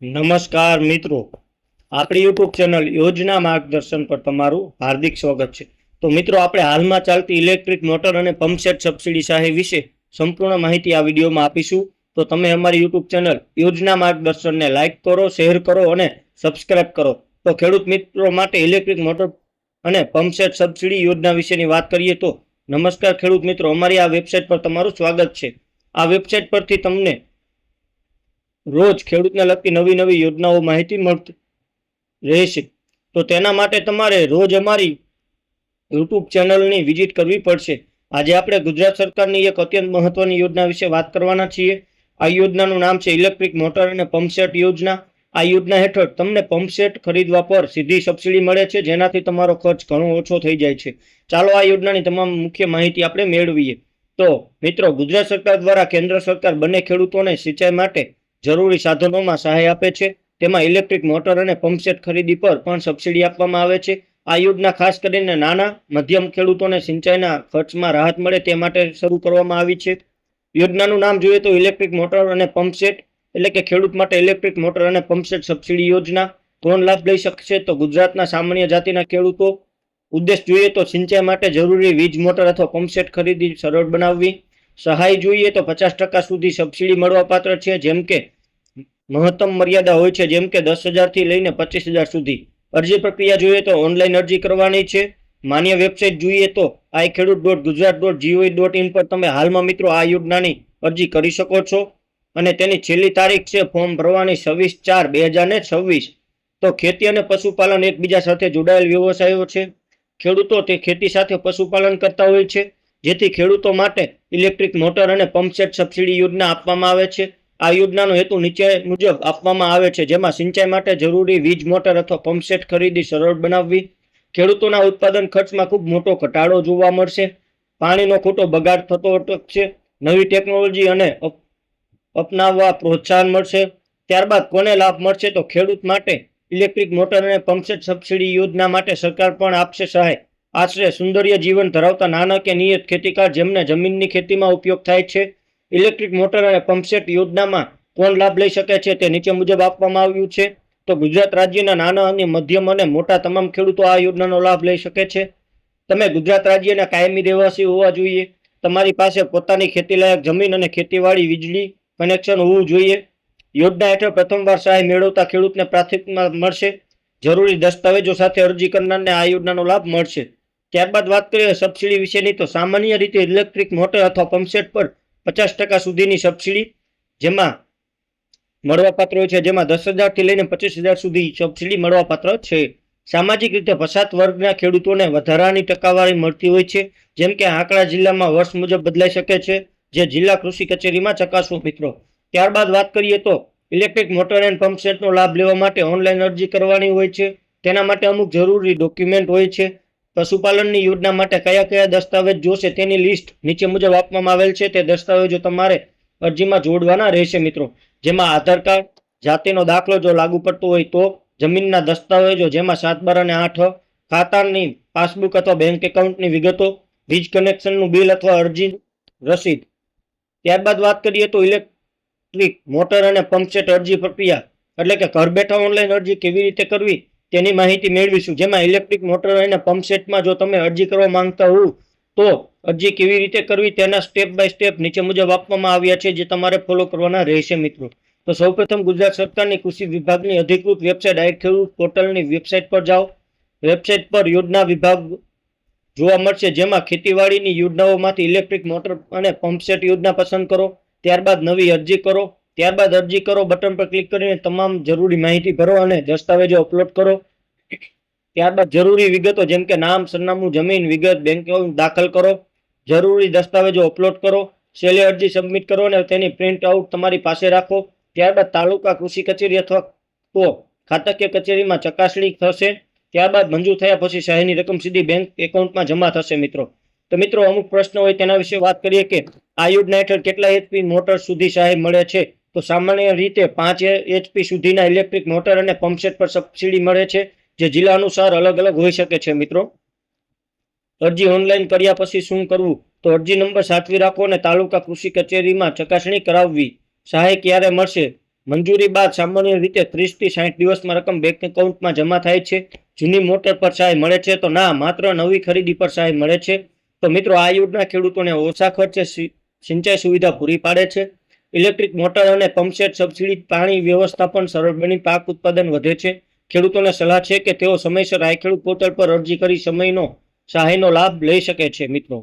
નમસ્કાર મિત્રો, આપણી યુટ્યુબ ચેનલ યોજના માર્ગદર્શન પર તમારું હાર્દિક સ્વાગત છે। તો મિત્રો, આપણે હાલમાં ચાલતી ઇલેક્ટ્રિક મોટર અને પંપસેટ સબસિડી સહાય વિશે સંપૂર્ણ માહિતી આ વિડીયોમાં આપીશું। તો તમે અમારી યુટ્યુબ ચેનલ યોજના માર્ગદર્શનને લાઇક કરો, શેર કરો અને સબસ્ક્રાઇબ કરો। તો ખેડૂત મિત્રો માટે ઇલેક્ટ્રિક મોટર અને પંપસેટ સબસિડી યોજના વિશેની વાત કરીએ તો નમસ્કાર ખેડૂત મિત્રો, અમારી આ વેબસાઇટ પર તમારું સ્વાગત છે। આ વેબસાઇટ પરથી તમને રોજ ખેડૂતને લગતી નવી નવી યોજનાઓ માહિતી મળતી રહેશે। તો તેના માટે તમારે રોજ અમારી યુટ્યુબ ચેનલની વિઝિટ કરવી પડશે। આજે આપણે ગુજરાત સરકારની એક અત્યંત મહત્વની યોજના વિશે વાત કરવાના છીએ। આ યોજનાનું નામ છે ઇલેક્ટ્રિક મોટર અને પંપસેટ યોજના। આ યોજના હેઠળ તમને પંપસેટ ખરીદવા પર સીધી સબસિડી મળે છે, જેનાથી તમારો ખર્ચ ઘણો ઓછો થઈ જાય છે। ચાલો આ યોજનાની તમામ મુખ્ય માહિતી આપણે મેળવીએ। તો મિત્રો, ગુજરાત સરકાર દ્વારા કેન્દ્ર સરકાર બંને ખેડૂતોને સિંચાઈ માટે જરૂરી સાધનોમાં સહાય આપે છે। તેમાં ઇલેક્ટ્રિક મોટર અને પંપસેટ ખરીદી પર પણ સબસિડી આપવામાં આવે છે। આ યોજના ખાસ કરીને નાના મધ્યમ ખેડૂતોને સિંચાઈના ખર્ચમાં રાહત મળે તે માટે શરૂ કરવામાં આવી છે। યોજનાનું નામ જોઈએ તો ઇલેક્ટ્રિક મોટર અને પંપસેટ એટલે કે ખેડૂત માટે ઇલેક્ટ્રિક મોટર અને પંપસેટ સબસિડી યોજના। કોણ લાભ લઈ શકશે? તો ગુજરાતના સામાન્ય જાતિના ખેડૂતો। ઉદ્દેશ જોઈએ તો સિંચાઈ માટે જરૂરી વીજ મોટર અથવા પંપસેટ ખરીદી સરળ બનાવવી। સહાય જોઈએ તો 50% સુધી સબસિડી મળવાપાત્ર છે, જેમ કે મહત્તમ મર્યાદા હોય છે, જેમ કે 10,000 થી લઈને 25,000 સુધી। અરજી પ્રક્રિયા જોઈએ તો ઓનલાઈન અરજી કરવાની છે। માન્ય વેબસાઇટ જોઈએ તો iKhedoot.gujarat.gov.in પર તમે હાલમાં મિત્રો આ યોજનાની અરજી કરી શકો છો અને તેની છેલ્લી તારીખ છે ફોર્મ ભરવાની 26/4/2026। તો ખેતી અને પશુપાલન એકબીજા સાથે જોડાયેલ વ્યવસાયો છે। ખેડૂતો તે ખેતી સાથે પશુપાલન કરતા હોય છે, જેથી ખેડૂતો માટે ઇલેક્ટ્રિક મોટર અને પંપસેટ સબસિડી યોજના આપવામાં આવે છે। આ યોજનાનો હેતુ નીચે મુજબ આપવામાં આવે છે, જેમાં સિંચાઈ માટે જરૂરી વીજ મોટર અથવા પંપસેટ ખરીદી સરળ બનાવવી। ખેડૂતોના ઉત્પાદન ખર્ચમાં ખૂબ મોટો ઘટાડો જોવા મળશે। પાણીનો ખોટો બગાડ થતો અટકશે। નવી ટેકનોલોજી અને અપનાવવા પ્રોત્સાહન મળશે। ત્યારબાદ કોને લાભ મળશે? તો ખેડૂત માટે ઇલેક્ટ્રિક મોટર અને પંપસેટ સબસિડી યોજના માટે સરકાર પણ આપશે સહાય। આશરે સુંદર્ય જીવન ધરાવતા નાના કે નિયત ખેતીકાર જેમને જમીનની ખેતીમાં ઉપયોગ થાય છે। ઇલેક્ટ્રિક મોટર અને પંપસેટ યોજનામાં કોણ લાભ લઈ શકે છે તે નીચે મુજબ આપવામાં આવ્યું છે। તો ગુજરાત રાજ્યના નાના અને મધ્યમ અને મોટા તમામ ખેડૂતો આ યોજનાનો લાભ લઈ શકે છે। તમે ગુજરાત રાજ્યના કાયમી રહેવાસી હોવા જોઈએ। તમારી પાસે પોતાની ખેતીલાયક જમીન અને ખેતીવાડી વીજળી કનેક્શન હોવું જોઈએ। યોજના હેઠળ પ્રથમવાર સહાય મેળવતા ખેડૂતને પ્રાથમિકતા મળશે। જરૂરી દસ્તાવેજો સાથે અરજી કરનારને આ યોજનાનો લાભ મળશે। ત્યારબાદ વાત કરીએ સબસિડી વિશેની, તો સામાન્ય રીતે ઇલેક્ટ્રિક મોટર અથવા પંપસેટ પર 50% સુધીની સબસિડી જેમાં મળવાપાત્ર હોય છે, જેમાં 10,000 થી લઈને 25,000 સુધી સબસિડી મળવાપાત્ર છે। સામાજિક રીતે પછાત વર્ગના ખેડૂતોને વધારાની ટકાવારી મળતી હોય છે, જેમ કે આંકડા જિલ્લામાં વર્ષ મુજબ બદલાઈ શકે છે, જે જિલ્લા કૃષિ કચેરીમાં ચકાસો મિત્રો। ત્યારબાદ વાત કરીએ તો ઇલેક્ટ્રિક મોટર એન્ડ પંપસેટનો લાભ લેવા માટે ઓનલાઈન અરજી કરવાની હોય છે। તેના માટે અમુક જરૂરી ડોક્યુમેન્ટ હોય છે। પશુપાલનની યોજના માટે કયા કયા દસ્તાવેજ જોશે તેની લિસ્ટ નીચે મુજબ આપવામાં આવેલ છે। તે દસ્તાવેજો તમારે અરજીમાં જોડવાના રહેશે મિત્રો, જેમાં આધાર કાર્ડ, જાતિનો દાખલો જો લાગુ પડતો હોય તો, જમીનના દસ્તાવેજો જેમાં 7/12 અને 8, ખાતાની પાસબુક અથવા બેંક એકાઉન્ટની વિગતો, વીજ કનેક્શનનું બિલ અથવા અરજી રસીદ। ત્યારબાદ વાત કરીએ તો ઇલેક્ટ્રિક મોટર અને પંપસેટ અરજી પ્રક્રિયા એટલે કે ઘર બેઠા ઓનલાઈન અરજી કેવી રીતે કરવી તેની માહિતી મેળવીશું, જેમાં ઇલેક્ટ્રિક મોટર અને પંપસેટમાં જો તમે અરજી કરવા માંગતા હોવ તો અરજી કેવી રીતે કરવી તેના સ્ટેપ બાય સ્ટેપ નીચે મુજબ આપવામાં આવ્યા છે, જે તમારે ફોલો કરવાના રહેશે મિત્રો। તો સૌપ્રથમ ગુજરાત સરકારની કૃષિ વિભાગની અધિકૃત વેબસાઇટ iKhedoot પોર્ટલની વેબસાઇટ પર જાઓ। વેબસાઇટ પર યોજના વિભાગ જોવા મળશે, જેમાં ખેતીવાડીની યોજનાઓમાંથી ઇલેક્ટ્રિક મોટર અને પંપસેટ યોજના પસંદ કરો। ત્યારબાદ નવી અરજી કરો। ત્યારબાદ અરજી કરો બટન પર ક્લિક કરીને તમામ જરૂરી માહિતી ભરો અને દસ્તાવેજો અપલોડ કરો। ત્યારબાદ જરૂરી વિગતો જેમ કે નામ, સરનામું, જમીન વિગત, બેંક એકાઉન્ટ દાખલ કરો। જરૂરી દસ્તાવેજો અપલોડ કરો। છેલ્લે અરજી સબમિટ કરો અને તેની પ્રિન્ટ આઉટ તમારી પાસે રાખો। ત્યારબાદ તાલુકા કૃષિ કચેરી અથવા તો ખાતાકીય કચેરીમાં ચકાસણી થશે। ત્યારબાદ મંજૂર થયા પછી સહાયની રકમ સીધી બેંક એકાઉન્ટમાં જમા થશે મિત્રો। તો મિત્રો, અમુક પ્રશ્ન હોય તેના વિશે વાત કરીએ કે આ યોજના હેઠળ કેટલા HP મોટર સુધી સહાય મળે છે? તો સામાન્ય રીતે 5 HP સુધીના ઇલેક્ટ્રિક મોટર અને પંપસેટ પર સબસિડી મળે છે, જે જિલ્લા અનુસાર અલગ અલગ હોઈ શકે છે મિત્રો। અરજી ઓનલાઈન કર્યા પછી શું કરવું? તો અરજી નંબર સાચવી રાખો અને તાલુકા કૃષિ કચેરીમાં ચકાસણી કરાવવી। સહાય ક્યારે મળશે? મંજૂરી બાદ સામાન્ય રીતે 30 થી 60 દિવસમાં રકમ બેંક એકાઉન્ટમાં જમા થાય છે. જૂની મોટર પર સહાય મળે છે તો ના, માત્ર નવી ખરીદી પર સહાય મળે છે. તો મિત્રો આ યોજના ખેડૂતોને ઓછા ખર્ચે સિંચાઈ સુવિધા પૂરી પાડે છે. ઇલેક્ટ્રિક મોટર અને પંપસેટ સબસિડી, પાણી વ્યવસ્થાપન સરળ બની પાક ઉત્પાદન વધે છે. ખેડૂતોને સલાહ છે કે તેઓ સમયસર આ ખેડૂત પોર્ટલ પર અરજી કરી સહાયનો લાભ લઈ શકે છે મિત્રો.